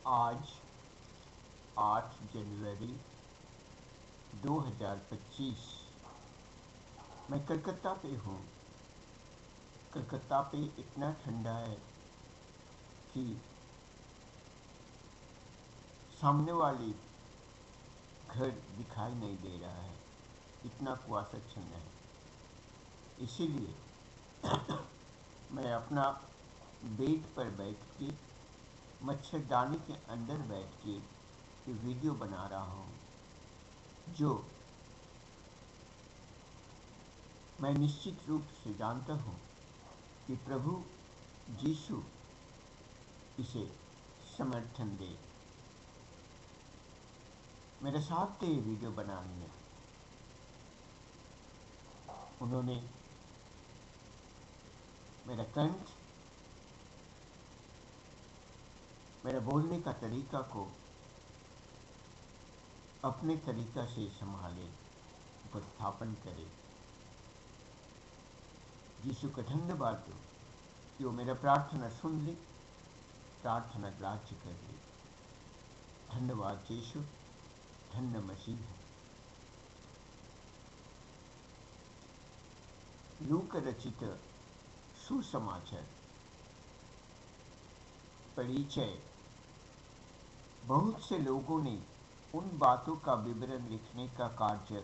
आज 8 जनवरी 2025। मैं कलकत्ता पे हूँ। कलकत्ता पे इतना ठंडा है कि सामने वाली घर दिखाई नहीं दे रहा है, इतना कुआसाच्छन्न है। इसीलिए मैं अपना बेड पर बैठ के मच्छरदानी के अंदर बैठ के ये वीडियो बना रहा हूँ, जो मैं निश्चित रूप से जानता हूँ कि प्रभु यीशु इसे समर्थन दे। मेरे साथ थे ये वीडियो बनाने में। उन्होंने मेरा कंठ, मेरे बोलने का तरीका को अपने तरीका से संभाले, उपस्थापन करे। यीशु का धन्यवाद दो कि वो मेरा प्रार्थना सुन ली, प्रार्थना ग्राह्य कर ली। धन्यवाद यीशु, धन्य मसीह। लूका रचित सुसमाचार परिचय। बहुत से लोगों ने उन बातों का विवरण लिखने का कार्य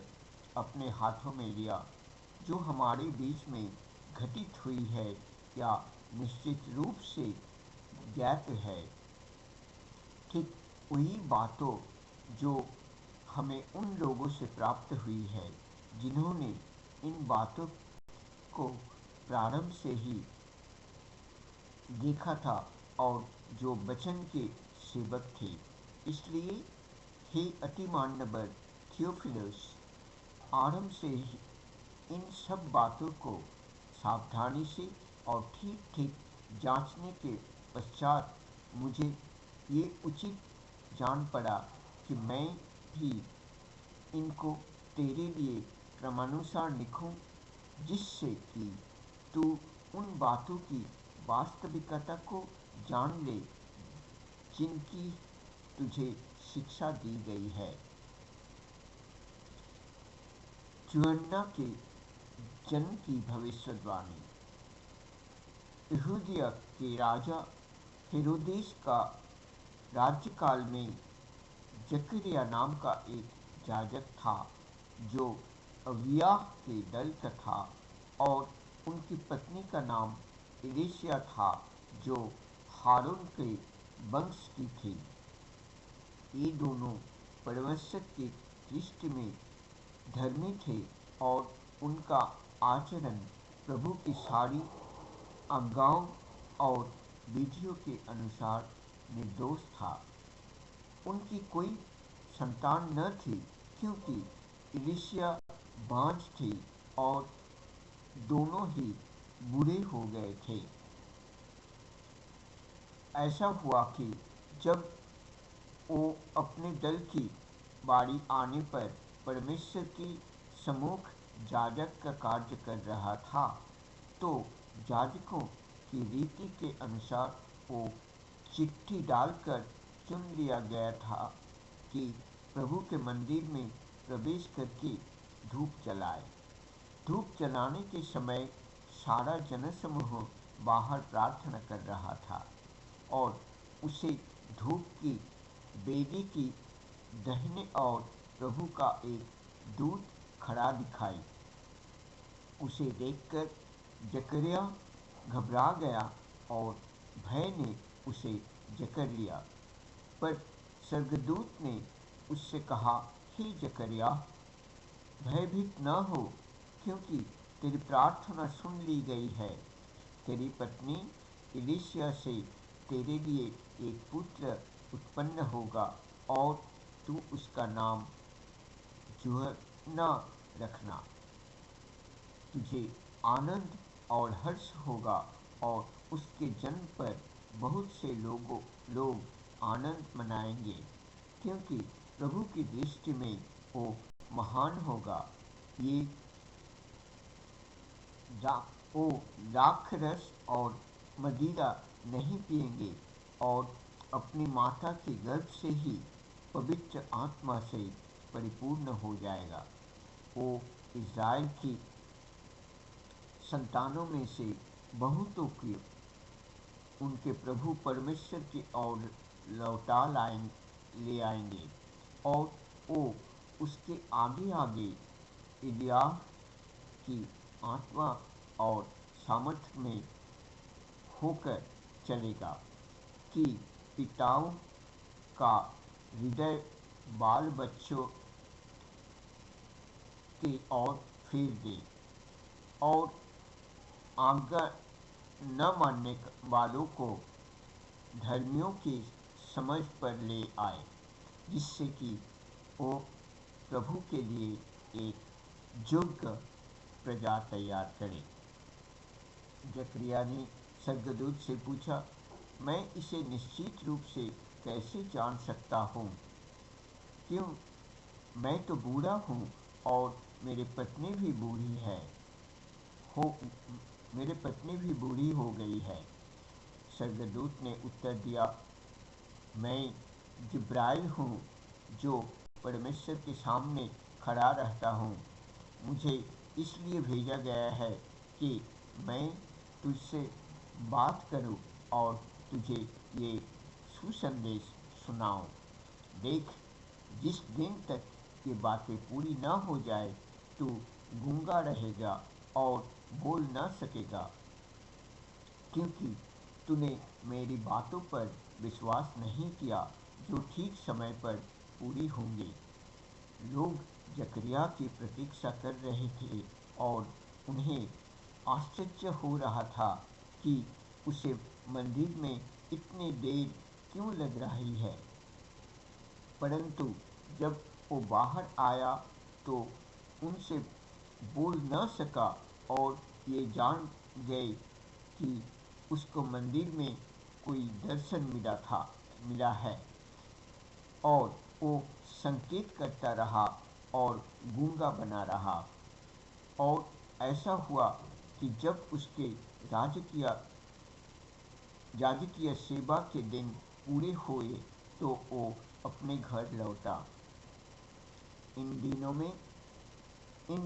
अपने हाथों में लिया जो हमारे बीच में घटित हुई है या निश्चित रूप से ज्ञात है। ठीक वही बातों जो हमें उन लोगों से प्राप्त हुई है जिन्होंने इन बातों को प्रारंभ से ही देखा था और जो वचन के सेवक थे। इसलिए हे अति मानवर थियोफिलस, आरंभ से ही इन सब बातों को सावधानी से और ठीक ठीक जांचने के पश्चात मुझे ये उचित जान पड़ा कि मैं भी इनको तेरे लिए क्रमानुसार लिखूं, जिससे कि तू उन बातों की वास्तविकता को जान ले जिनकी तुझे शिक्षा दी गई है। यूहन्ना के जन्म की भविष्यवाणी। यहूदिया के राजा हेरोदेस का राज्यकाल में जकरिया नाम का एक याजक था जो अबिय्याह के दल का था, और उनकी पत्नी का नाम एलीशिया था जो हारून के वंश की थी। ये दोनों परमेश्वर की दृष्टि में धर्मी थे और उनका आचरण प्रभु की सारी आज्ञाओं और विधियों के अनुसार निर्दोष था। उनकी कोई संतान न थी क्योंकि एलीशिया बांझ थी और दोनों ही बूढ़े हो गए थे। ऐसा हुआ कि जब वो अपने दल की बारी आने पर परमेश्वर की सम्मुख याजक का कार्य कर रहा था, तो याजकों की रीति के अनुसार वो चिट्ठी डालकर चुन लिया गया था कि प्रभु के मंदिर में प्रवेश करके धूप जलाए। धूप जलाने के समय सारा जनसमूह बाहर प्रार्थना कर रहा था और उसे धूप की वेदी की दाहिने ओर प्रभु का एक दूत खड़ा दिखाई। उसे देखकर जकरिया घबरा गया और भय ने उसे जकड़ लिया। पर स्वर्गदूत ने उससे कहा, हे जकरिया, भयभीत न हो, क्योंकि तेरी प्रार्थना सुन ली गई है। तेरी पत्नी एलीशिया से तेरे लिए एक पुत्र उत्पन्न होगा और तू उसका नाम यूहन्ना रखना। तुझे आनंद और हर्ष होगा और उसके जन्म पर बहुत से लोग आनंद मनाएंगे, क्योंकि प्रभु की दृष्टि में वो महान होगा। वो द्राक्षरस और मदिरा नहीं पिएंगे और अपनी माता के गर्भ से ही पवित्र आत्मा से परिपूर्ण हो जाएगा। वो इज़राइल की संतानों में से बहुतों की उनके प्रभु परमेश्वर की ओर लौटा ले आएंगे और वो उसके आगे आगे इलिय्याह की आत्मा और सामर्थ्य में होकर चलेगा कि पिताओं का हृदय बाल बच्चों की ओर फेर दे और आज्ञा न मानने वालों को धर्मियों की समझ पर ले आए, जिससे कि वो प्रभु के लिए एक योग्य प्रजा तैयार करे। जकरिया ने स्वर्गदूत से पूछा, मैं इसे निश्चित रूप से कैसे जान सकता हूँ? क्यों, मैं तो बूढ़ा हूँ और मेरी पत्नी भी बूढ़ी हो गई है। स्वर्गदूत ने उत्तर दिया, मैं जिब्राइल हूँ जो परमेश्वर के सामने खड़ा रहता हूँ। मुझे इसलिए भेजा गया है कि मैं तुझसे बात करूँ और तुझे ये सुसंदेश सुनाऊँ। देख, जिस दिन तक ये बातें पूरी न हो जाए तू गूंगा रहेगा और बोल न सकेगा, क्योंकि तूने मेरी बातों पर विश्वास नहीं किया जो ठीक समय पर पूरी होंगी। लोग जकरिया की प्रतीक्षा कर रहे थे और उन्हें आश्चर्य हो रहा था कि उसे मंदिर में इतनी देर क्यों लग रही है। परंतु जब वो बाहर आया तो उनसे बोल न सका और ये जान गए कि उसको मंदिर में कोई दर्शन मिला है, और वो संकेत करता रहा और गूंगा बना रहा। और ऐसा हुआ कि जब उसके याजकीय सेवा के दिन पूरे हुए तो वो अपने घर लौटा। इन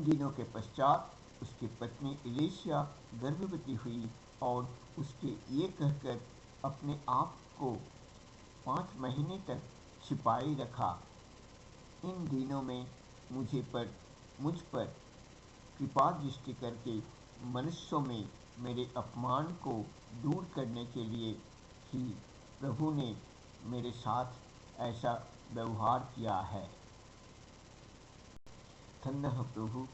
दिनों के पश्चात उसकी पत्नी एलीशा गर्भवती हुई और उसके ये कहकर अपने आप को 5 महीने तक छिपाए रखा, इन दिनों में मुझ पर कृपा दृष्टि करके मनुष्यों में मेरे अपमान को दूर करने के लिए ही प्रभु ने मेरे साथ ऐसा व्यवहार किया है। धन्य है प्रभु,